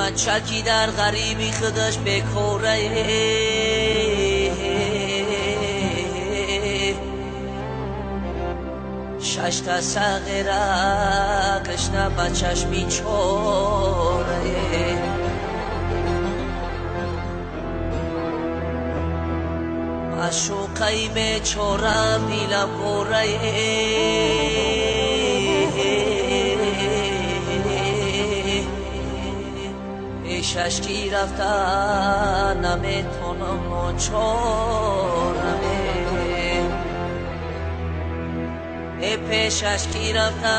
بچکی در غریبی خودش بکوره شش تا سغیره کشنه بچش بیچوره معشوقه بیچوره بیلم گوره پیشش کی رفته نمیتونم نچورمه پیشش کی رفته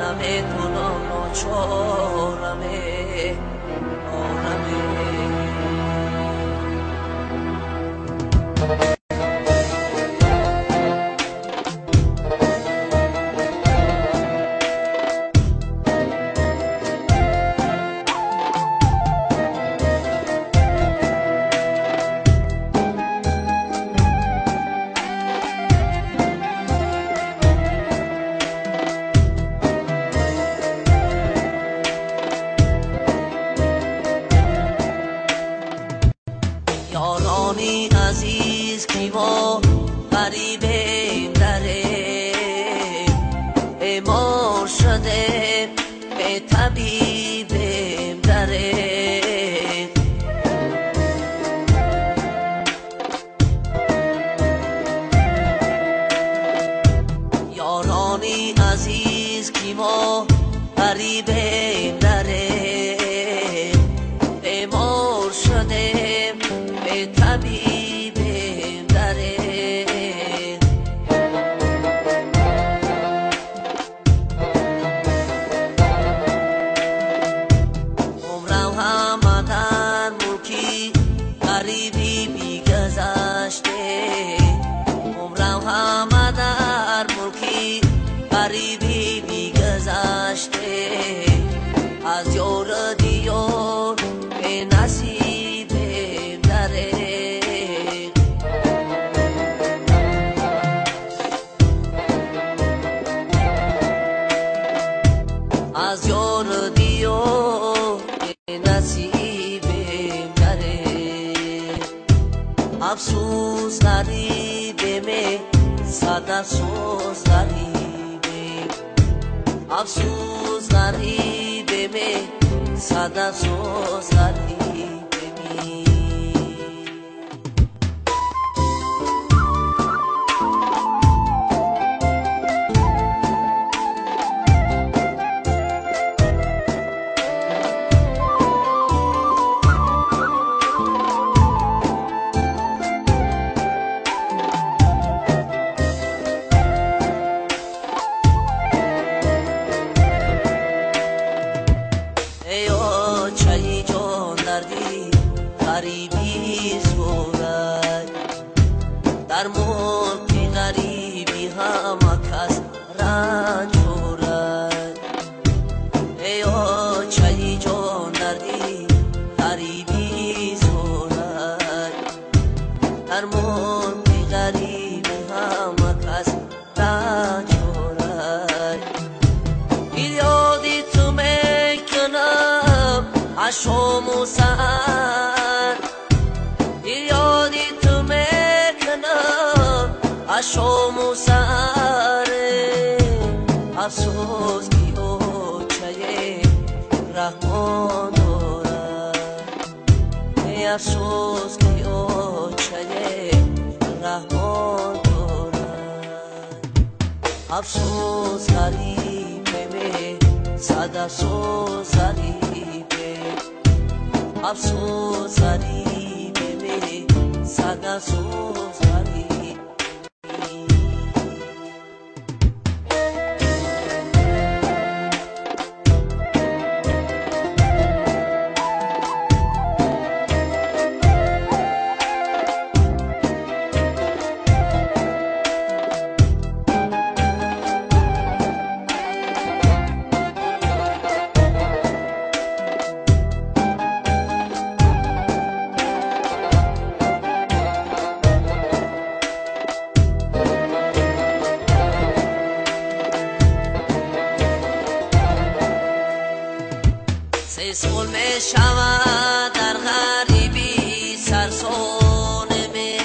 نمیتونم نچورمه یارانی عزیز کی ما غریبیم داره بیمار شده به طبیبیم داره یارانی عزیز کی ما غریبیم داره بیمار شده طبیبیم داره عمرم همه در ملکی غریبی بیگذشته عمرم همه در ملکی غریبی بیگذشته از یار دیار به نصیب از یار دیار نصیبیم داره افسوس غریبیم صد افسوس غریبیم افسوس غریبیم صد افسوس غریبیم چایی جان دردی غریبی سورد در ملک غریبی همه کس رنج خورد ای چایی جان دردی غریبی سورد در ملک غریبی همه کس رنج خورد یادی تو میکنم عشام و سهر یادی تو میکنم عشام و سهر افسوس کی اوچه رحمان دارد افسوس کی اوچه رحمان دارد افسوس غریبه صد افسوس غریبه افسوس غریبه صد افسوس غریبه شود در غریبی سرسانمه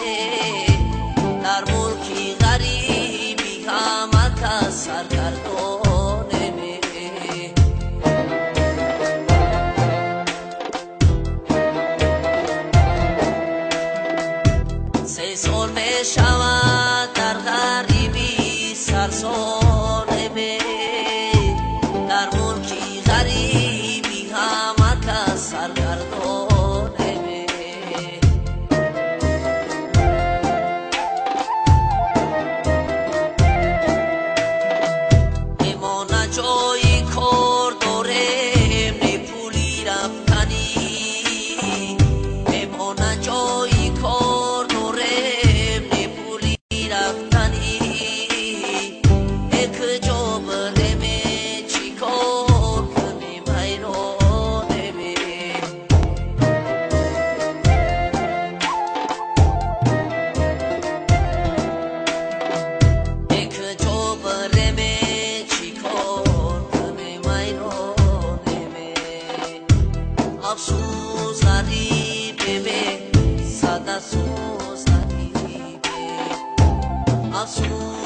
در ملکی غریبی همه کس سرگردانمه سه سال می شود در غریبی سرسانمه در ملکی غریبی همه کس سرگردانمه اما نه جایی کار داریم نه پولی رفتنی اما نه جایی کار داریم نه پولی رفتنی یک جا بریم چی کار کنیم حیرانیم یک جا بریم چی کار کنیم حیرانیم افسوس غریبه به صد افسوس غریبه افسوس